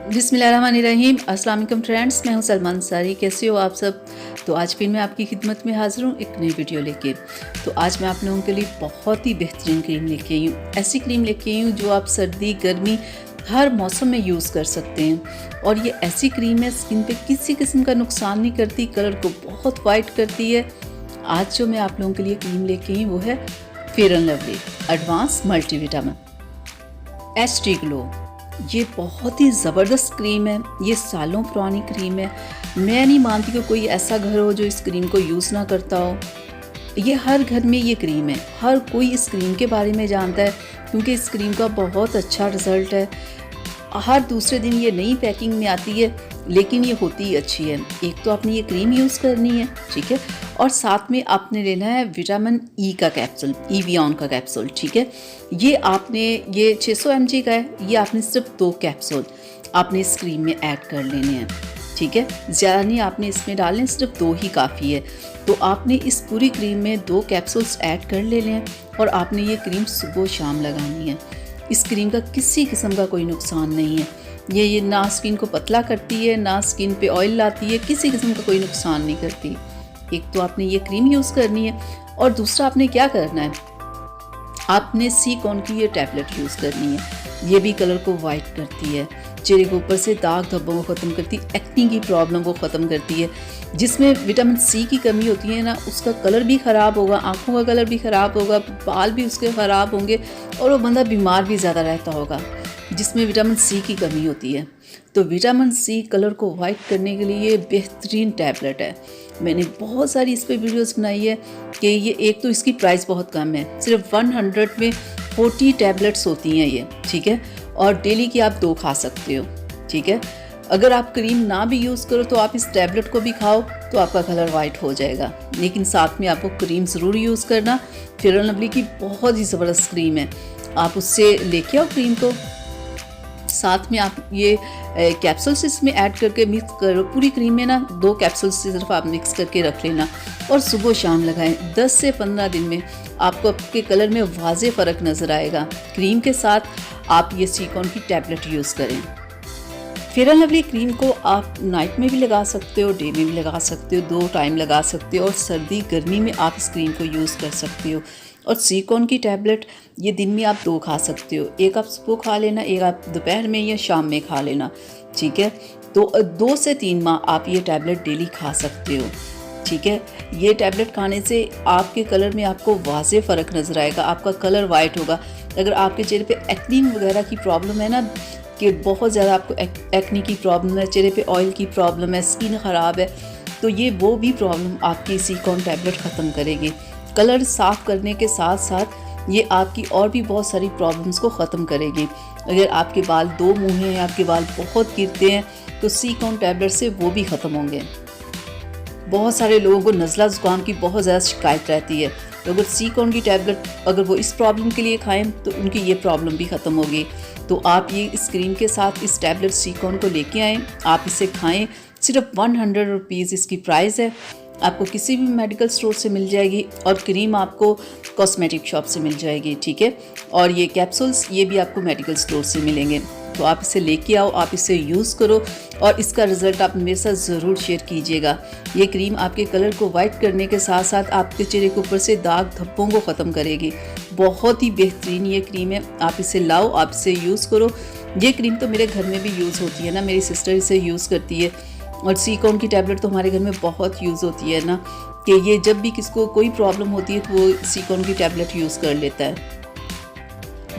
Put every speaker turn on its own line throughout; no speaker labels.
बिस्मिल्लाहिर्रहमानिर्रहीम। अस्सलाम वालेकुम फ्रेंड्स, मैं हूं सलमान अंसारी। कैसे हो आप सब? तो आज फिर मैं आपकी खिदमत में हाज़िर हूं एक नई वीडियो लेके। तो आज मैं आप लोगों के लिए बहुत ही बेहतरीन क्रीम लेके आई हूँ। ऐसी क्रीम लेके आई हूँ जो आप सर्दी गर्मी हर मौसम में यूज़ कर सकते हैं। और ये ऐसी क्रीम है, स्किन पे किसी किस्म का नुकसान नहीं करती, कलर को बहुत वाइट करती है। आज जो मैं आप लोगों के लिए क्रीम लेके आई वो है fair and lovely advance multivitamin HD glow. ये बहुत ही ज़बरदस्त क्रीम है, ये सालों पुरानी क्रीम है। मैं नहीं मानती कि कोई ऐसा घर हो जो इस क्रीम को यूज़ ना करता हो। ये हर घर में ये क्रीम है, हर कोई इस क्रीम के बारे में जानता है क्योंकि इस क्रीम का बहुत अच्छा रिज़ल्ट है। हर दूसरे दिन ये नई पैकिंग में आती है, लेकिन ये होती ही अच्छी है। एक तो आपने ये क्रीम यूज़ करनी है, ठीक है, और साथ में आपने लेना है विटामिन ई का कैप्सूल, Evion का कैप्सूल, ठीक है। ये 600 mg का है, ये आपने सिर्फ 2 कैप्सूल आपने इस क्रीम में ऐड कर लेने हैं, ठीक है। ज़्यादा नहीं आपने इसमें डालने, सिर्फ 2 ही काफ़ी है। तो आपने इस पूरी क्रीम में 2 कैप्सूल्स ऐड कर लेने हैं और आपने ये क्रीम सुबह शाम लगानी है। इस क्रीम का किसी किस्म का कोई नुकसान नहीं है। ये ना स्किन को पतला करती है, ना स्किन पे ऑयल लाती है, किसी किस्म का कोई नुकसान नहीं करती। एक तो आपने ये क्रीम यूज़ करनी है और दूसरा आपने क्या करना है, आपने सिलिकॉन की ये टैबलेट यूज़ करनी है। ये भी कलर को वाइट करती है, चेहरे के ऊपर से दाग धब्बों को ख़त्म करती है, एक्नी की प्रॉब्लम को ख़त्म करती है। जिसमें विटामिन सी की कमी होती है ना, उसका कलर भी ख़राब होगा, आँखों का कलर भी ख़राब होगा, बाल भी उसके ख़राब होंगे और वो बंदा बीमार भी ज़्यादा रहता होगा, जिसमें विटामिन सी की कमी होती है। तो विटामिन सी कलर को वाइट करने के लिए ये बेहतरीन टैबलेट है। मैंने बहुत सारी इस पर वीडियोस बनाई है कि ये एक तो इसकी प्राइस बहुत कम है, सिर्फ 100 में 40 टैबलेट्स होती हैं ये, ठीक है। और डेली की आप 2 खा सकते हो, ठीक है। अगर आप क्रीम ना भी यूज़ करो तो आप इस टैबलेट को भी खाओ तो आपका कलर वाइट हो जाएगा, लेकिन साथ में आपको क्रीम ज़रूर यूज़ करना। फेयर एंड लवली की बहुत ही ज़बरदस्त क्रीम है, आप उससे लेके आओ क्रीम को। साथ में आप ये कैप्सूल्स इसमें ऐड करके मिक्स करो। पूरी क्रीम में ना 2 कैप्सूल्स सिर्फ आप मिक्स करके रख लेना और सुबह शाम लगाएं। 10 से 15 दिन में आपको आपके कलर में वाज़े फ़र्क नज़र आएगा। क्रीम के साथ आप ये सिलिकॉन की टैबलेट यूज़ करें। फेयर एंड लवली क्रीम को आप नाइट में भी लगा सकते हो, डे में भी लगा सकते हो, 2 टाइम लगा सकते हो और सर्दी गर्मी में आप इस क्रीम को यूज़ कर सकते हो। और सिलिकॉन की टैबलेट ये दिन में आप 2 खा सकते हो, एक आप सुबह खा लेना, एक आप दोपहर में या शाम में खा लेना, ठीक है। तो 2 से 3 माह आप ये टैबलेट डेली खा सकते हो, ठीक है। ये टैबलेट खाने से आपके कलर में आपको वाज़े फ़र्क नज़र आएगा, आपका कलर वाइट होगा। अगर आपके चेहरे पे एक्नी वगैरह की प्रॉब्लम है ना, कि बहुत ज़्यादा आपको एक्नी की प्रॉब्लम है, चेहरे पे ऑयल की प्रॉब्लम है, स्किन ख़राब है, तो ये वो भी प्रॉब्लम आपकी सिलिकॉन टैबलेट ख़त्म करेगी। कलर साफ़ करने के साथ साथ ये आपकी और भी बहुत सारी प्रॉब्लम्स को ख़त्म करेगी। अगर आपके बाल 2 मुँह हैं, आपके बाल बहुत गिरते हैं, तो सिलिकॉन टैबलेट से वो भी ख़त्म होंगे। बहुत सारे लोगों को नज़ला ज़ुकाम की बहुत ज़्यादा शिकायत रहती है, तो अगर सिलिकॉन की टैबलेट अगर वो इस प्रॉब्लम के लिए खाएं तो उनकी ये प्रॉब्लम भी ख़त्म होगी। तो आप ये इस क्रीम के साथ इस टैबलेट सिलिकॉन को लेके आएँ, आप इसे खाएं। सिर्फ 100 रुपीज़ इसकी प्राइस है, आपको किसी भी मेडिकल स्टोर से मिल जाएगी और क्रीम आपको कॉस्मेटिक शॉप से मिल जाएगी, ठीक है। और ये कैप्सूल्स ये भी आपको मेडिकल स्टोर से मिलेंगे। तो आप इसे लेके आओ, आप इसे यूज़ करो और इसका रिज़ल्ट आप मेरे साथ ज़रूर शेयर कीजिएगा। ये क्रीम आपके कलर को वाइट करने के साथ साथ आपके चेहरे के ऊपर से दाग धब्बों को ख़त्म करेगी। बहुत ही बेहतरीन ये क्रीम है, आप इसे लाओ, आप इसे यूज़ करो। ये क्रीम तो मेरे घर में भी यूज़ होती है ना, मेरी सिस्टर इसे यूज़ करती है और सिलिकॉन की टैबलेट तो हमारे घर में बहुत यूज़ होती है ना, कि ये जब भी किसको कोई प्रॉब्लम होती है तो वो सिलिकॉन की टैबलेट यूज़ कर लेता है।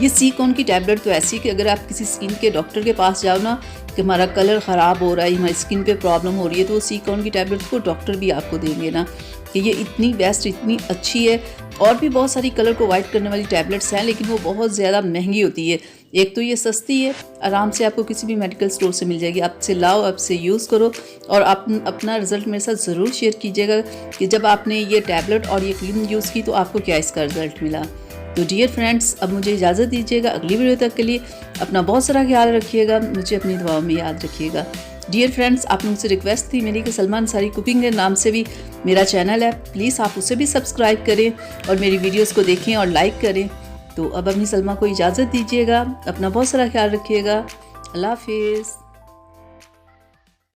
ये सिलिकॉन की टैबलेट तो ऐसी कि अगर आप किसी स्किन के डॉक्टर के पास जाओ ना कि हमारा कलर ख़राब हो रहा है, हमारी स्किन पे प्रॉब्लम हो रही है, तो वो सिलिकॉन की टैबलेट को डॉक्टर भी आपको देंगे ना कि ये इतनी बेस्ट, इतनी अच्छी है। और भी बहुत सारी कलर को वाइट करने वाली टैबलेट्स हैं, लेकिन वो बहुत ज़्यादा महंगी होती है। एक तो ये सस्ती है, आराम से आपको किसी भी मेडिकल स्टोर से मिल जाएगी। आप इसे लाओ, आप इसे यूज़ करो और आप अपना रिज़ल्ट मेरे साथ ज़रूर शेयर कीजिएगा कि जब आपने ये टैबलेट और ये क्रीम यूज़ की तो आपको क्या इसका रिज़ल्ट मिला। तो डियर फ्रेंड्स, अब मुझे इजाज़त दीजिएगा। अगली वीडियो तक के लिए अपना बहुत सारा ख्याल रखिएगा, मुझे अपनी दुआओं में याद रखिएगा। डियर फ्रेंड्स, आप लोगों से रिक्वेस्ट थी मेरी कि सलमान अंसारी कुकिंग के नाम से भी मेरा चैनल है, प्लीज़ आप उसे भी सब्सक्राइब करें और मेरी वीडियोस को देखें और लाइक करें। तो अब अपनी सलमा को इजाज़त दीजिएगा, अपना बहुत सारा ख्याल रखिएगा। अल्लाह हाफिज़।